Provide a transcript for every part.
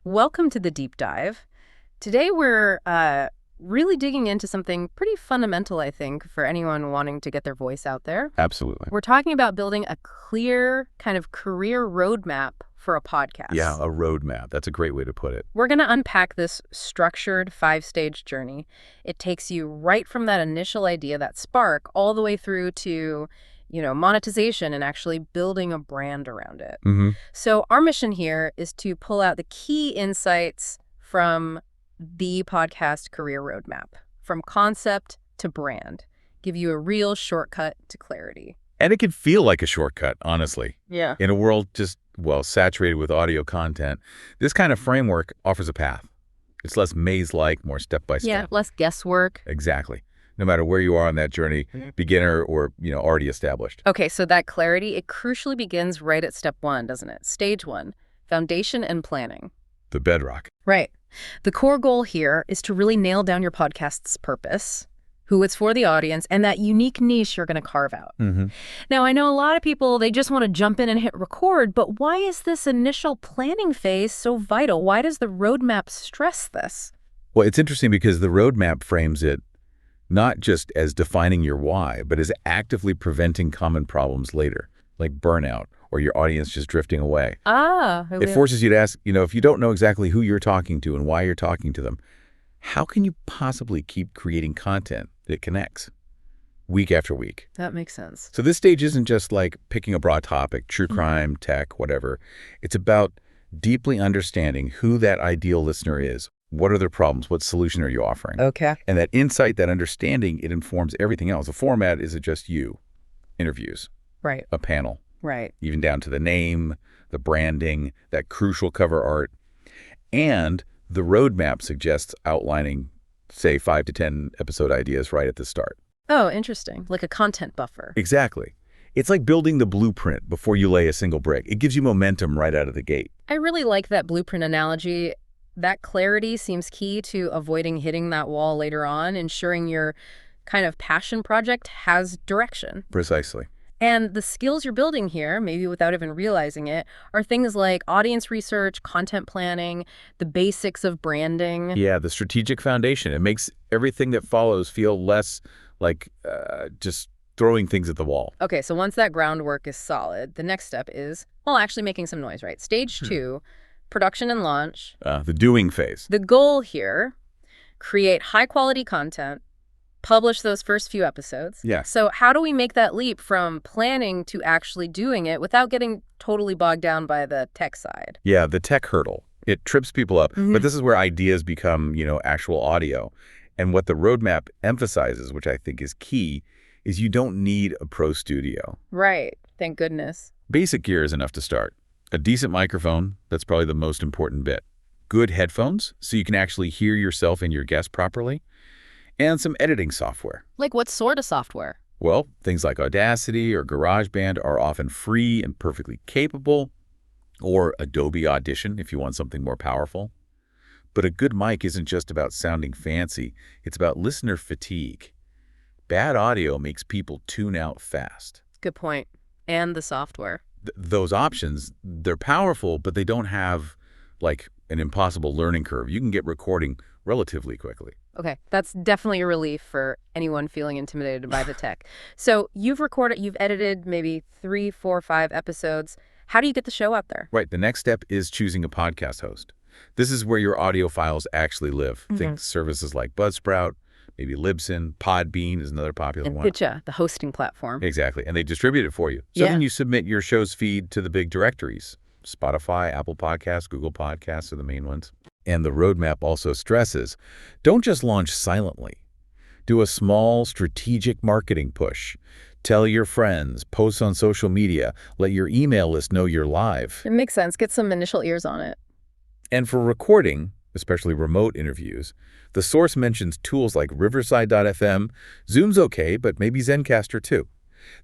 Welcome to the deep dive. Today we're really digging into something pretty fundamental, I think, for anyone wanting to get their voice out there. Absolutely. We're talking about building a clear kind of career roadmap for a podcast. Yeah, a roadmap. That's a great way to put it. We're going to unpack this structured 5-stage journey. It takes you right from that initial idea, that spark, all the way through to monetization and actually building a brand around it. Mm-hmm. So our mission here is to pull out the key insights from the podcast career roadmap, from concept to brand, give you a real shortcut to clarity. And it can feel like a shortcut, honestly. Yeah. In a world just, saturated with audio content, this kind of framework offers a path. It's less maze-like, more step-by-step. Yeah, less guesswork. Exactly. No matter where you are on that journey, beginner or, already established. Okay, so that clarity, it crucially begins right at step 1, doesn't it? Stage 1, foundation and planning. The bedrock. Right. The core goal here is to really nail down your podcast's purpose, who it's for the audience, and that unique niche you're going to carve out. Mm-hmm. Now, I know a lot of people, they just want to jump in and hit record, but why is this initial planning phase so vital? Why does the roadmap stress this? Well, it's interesting because the roadmap frames it not just as defining your why, but as actively preventing common problems later, like burnout or your audience just drifting away. It forces you to ask, if you don't know exactly who you're talking to and why you're talking to them, how can you possibly keep creating content that connects week after week? That makes sense. So this stage isn't just like picking a broad topic, true crime, tech, whatever. It's about deeply understanding who that ideal listener is. What are their problems? What solution are you offering? Okay. And that insight, that understanding, it informs everything else. The format isn't just you. Interviews. Right. A panel. Right. Even down to the name, the branding, that crucial cover art. And the roadmap suggests outlining, say, 5 to 10 episode ideas right at the start. Oh, interesting. Like a content buffer. Exactly. It's like building the blueprint before you lay a single brick. It gives you momentum right out of the gate. I really like that blueprint analogy. That clarity seems key to avoiding hitting that wall later on, ensuring your kind of passion project has direction. Precisely. And the skills you're building here, maybe without even realizing it, are things like audience research, content planning, the basics of branding. Yeah, the strategic foundation. It makes everything that follows feel less like just throwing things at the wall. Okay, so once that groundwork is solid, the next step is, actually making some noise, right? Stage 2, production and launch. The doing phase. The goal here, create high-quality content, publish those first few episodes. Yeah. So how do we make that leap from planning to actually doing it without getting totally bogged down by the tech side? Yeah, the tech hurdle. It trips people up. But this is where ideas become, actual audio. And what the roadmap emphasizes, which I think is key, is you don't need a pro studio. Right. Thank goodness. Basic gear is enough to start. A decent microphone, that's probably the most important bit. Good headphones, so you can actually hear yourself and your guest properly. And some editing software. Like what sort of software? Well, things like Audacity or GarageBand are often free and perfectly capable, or Adobe Audition if you want something more powerful. But a good mic isn't just about sounding fancy, it's about listener fatigue. Bad audio makes people tune out fast. Good point. And the software. Those options, they're powerful, but they don't have like an impossible learning curve. You can get recording relatively quickly. Okay, that's definitely a relief for anyone feeling intimidated by the tech. So you've edited maybe 3, 4, 5 episodes. How do you get the show out there? Right. The next step is choosing a podcast host. This is where your audio files actually live. Think services like Buzzsprout, maybe Libsyn, Podbean is another popular one. Pitcha, the hosting platform. Exactly. And they distribute it for you. So then you submit your show's feed to the big directories. Spotify, Apple Podcasts, Google Podcasts are the main ones. And the roadmap also stresses, don't just launch silently. Do a small strategic marketing push. Tell your friends, post on social media, let your email list know you're live. It makes sense. Get some initial ears on it. And for recording, especially remote interviews, the source mentions tools like Riverside.fm. Zoom's okay, but maybe Zencaster too.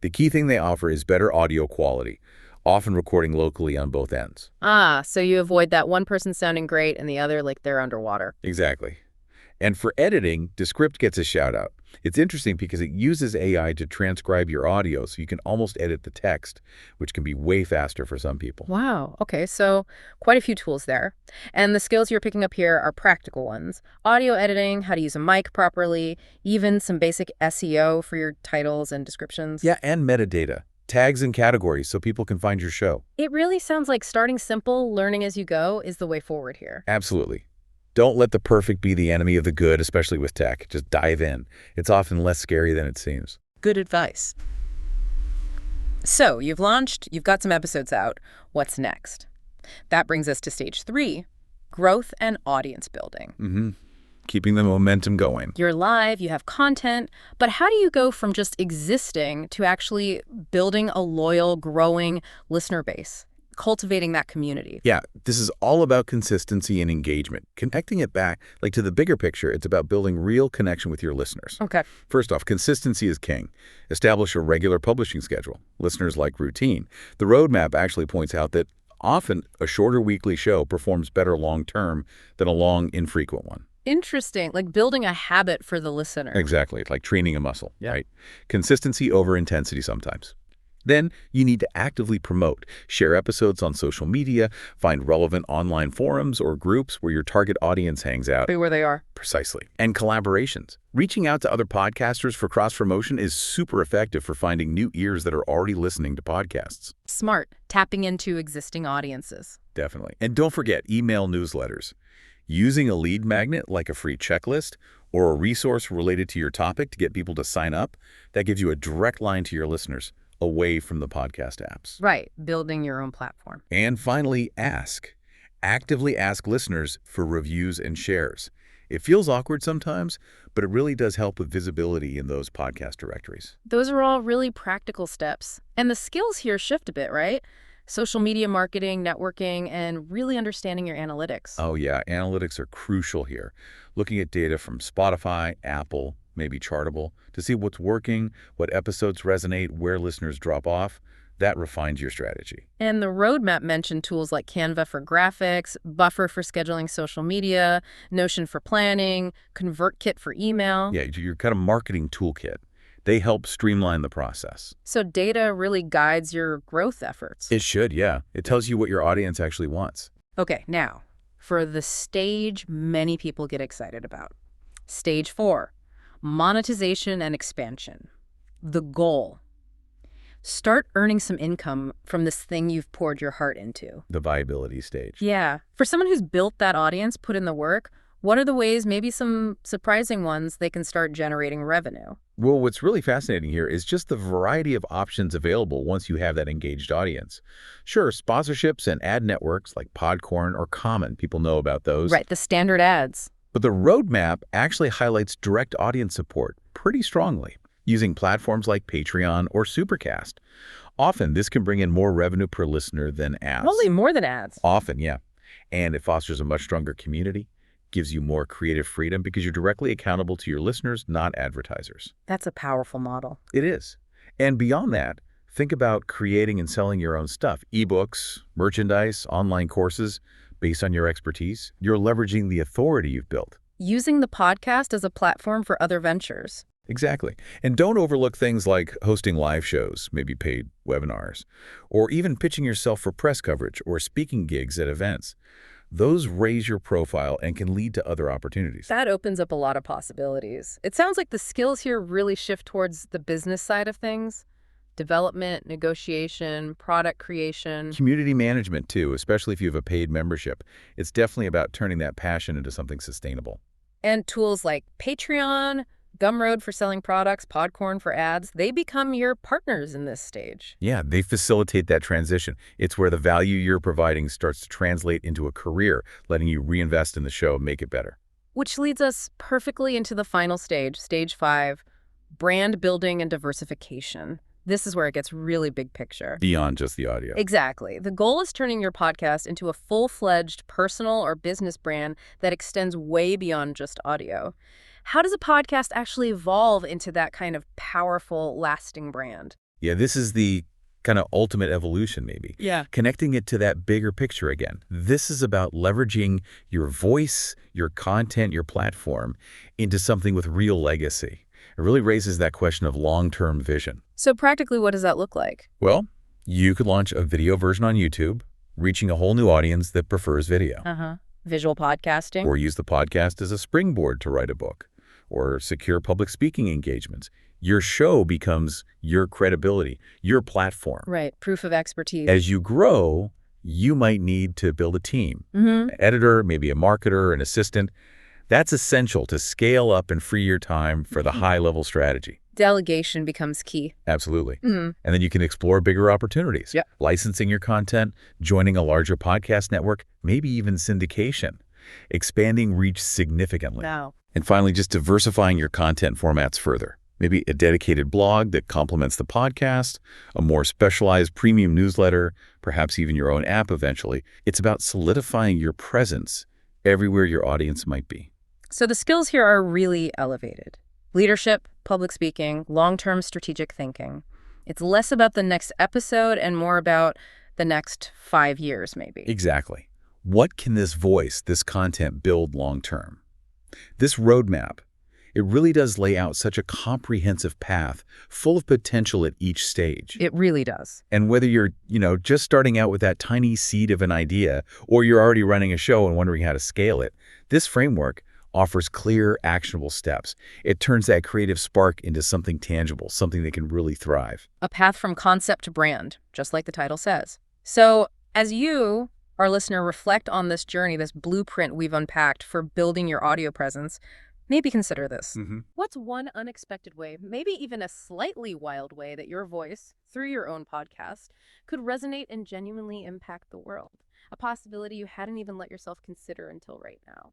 The key thing they offer is better audio quality, often recording locally on both ends. So you avoid that one person sounding great and the other like they're underwater. Exactly. And for editing, Descript gets a shout out. It's interesting because it uses AI to transcribe your audio, so you can almost edit the text, which can be way faster for some people. Wow. Okay, so quite a few tools there. And the skills you're picking up here are practical ones. Audio editing, how to use a mic properly, even some basic SEO for your titles and descriptions. Yeah, and metadata. Tags and categories so people can find your show. It really sounds like starting simple, learning as you go is the way forward here. Absolutely. Don't let the perfect be the enemy of the good, especially with tech. Just dive in. It's often less scary than it seems. Good advice. So you've launched, you've got some episodes out. What's next? That brings us to stage 3, growth and audience building. Keeping the momentum going. You're live, you have content, but how do you go from just existing to actually building a loyal, growing listener base? Cultivating that community. Yeah, this is all about consistency and engagement. Connecting it back, like to the bigger picture, it's about building real connection with your listeners. Okay. First off, consistency is king. Establish a regular publishing schedule. Listeners like routine. The roadmap actually points out that often a shorter weekly show performs better long-term than a long, infrequent one. Interesting, like building a habit for the listener. Exactly, like training a muscle, right? Consistency over intensity sometimes. Then you need to actively promote, share episodes on social media, find relevant online forums or groups where your target audience hangs out. Be where they are. Precisely. And collaborations. Reaching out to other podcasters for cross-promotion is super effective for finding new ears that are already listening to podcasts. Smart, tapping into existing audiences. Definitely. And don't forget email newsletters. Using a lead magnet like a free checklist or a resource related to your topic to get people to sign up, that gives you a direct line to your listeners, away from the podcast apps. Right, building your own platform. And finally, ask. Actively ask listeners for reviews and shares. It feels awkward sometimes, but it really does help with visibility in those podcast directories. Those are all really practical steps. And the skills here shift a bit, right? Social media marketing, networking, and really understanding your analytics. Oh yeah, analytics are crucial here. Looking at data from Spotify, Apple, maybe Chartable, to see what's working, what episodes resonate, where listeners drop off. That refines your strategy. And the roadmap mentioned tools like Canva for graphics, Buffer for scheduling social media, Notion for planning, ConvertKit for email. Yeah, your kind of marketing toolkit. They help streamline the process. So data really guides your growth efforts. It should, yeah. It tells you what your audience actually wants. Okay, now, for the stage many people get excited about. Stage 4. Monetization and expansion. The goal. Start earning some income from this thing you've poured your heart into. The viability stage. Yeah. For someone who's built that audience, put in the work, what are the ways, maybe some surprising ones, they can start generating revenue? Well, what's really fascinating here is just the variety of options available once you have that engaged audience. Sure, sponsorships and ad networks like Podcorn are common. People know about those. Right, the standard ads. But the roadmap actually highlights direct audience support pretty strongly, using platforms like Patreon or Supercast. Often, this can bring in more revenue per listener than ads. Probably more than ads. Often, yeah. And it fosters a much stronger community, gives you more creative freedom because you're directly accountable to your listeners, not advertisers. That's a powerful model. It is. And beyond that, think about creating and selling your own stuff, ebooks, merchandise, online courses. Based on your expertise, you're leveraging the authority you've built. Using the podcast as a platform for other ventures. Exactly. And don't overlook things like hosting live shows, maybe paid webinars, or even pitching yourself for press coverage or speaking gigs at events. Those raise your profile and can lead to other opportunities. That opens up a lot of possibilities. It sounds like the skills here really shift towards the business side of things. Development, negotiation, product creation. Community management, too, especially if you have a paid membership. It's definitely about turning that passion into something sustainable. And tools like Patreon, Gumroad for selling products, Podcorn for ads, they become your partners in this stage. Yeah, they facilitate that transition. It's where the value you're providing starts to translate into a career, letting you reinvest in the show and make it better. Which leads us perfectly into the final stage, stage 5, brand building and diversification. This is where it gets really big picture. Beyond just the audio. Exactly. The goal is turning your podcast into a full-fledged personal or business brand that extends way beyond just audio. How does a podcast actually evolve into that kind of powerful, lasting brand? Yeah, this is the kind of ultimate evolution, maybe. Yeah. Connecting it to that bigger picture again. This is about leveraging your voice, your content, your platform into something with real legacy. It really raises that question of long-term vision. So practically, what does that look like? Well, you could launch a video version on YouTube, reaching a whole new audience that prefers video. Visual podcasting. Or use the podcast as a springboard to write a book, or secure public speaking engagements. Your show becomes your credibility, your platform. Right, proof of expertise. As you grow, you might need to build a team, an editor, maybe a marketer, an assistant. That's essential to scale up and free your time for the high-level strategy. Delegation becomes key. Absolutely. And then you can explore bigger opportunities. Yep. Licensing your content, joining a larger podcast network, maybe even syndication, expanding reach significantly. Wow. And finally, just diversifying your content formats further. Maybe a dedicated blog that complements the podcast, a more specialized premium newsletter, perhaps even your own app eventually. It's about solidifying your presence everywhere your audience might be. So the skills here are really elevated. Leadership, public speaking, long-term strategic thinking. It's less about the next episode and more about the next 5 years, maybe. Exactly. What can this voice, this content build long-term? This roadmap, it really does lay out such a comprehensive path full of potential at each stage. It really does. And whether you're, just starting out with that tiny seed of an idea or you're already running a show and wondering how to scale it, this framework offers clear, actionable steps. It turns that creative spark into something tangible, something that can really thrive. A path from concept to brand, just like the title says. So as you, our listener, reflect on this journey, this blueprint we've unpacked for building your audio presence, maybe consider this. What's one unexpected way, maybe even a slightly wild way, that your voice, through your own podcast, could resonate and genuinely impact the world? A possibility you hadn't even let yourself consider until right now.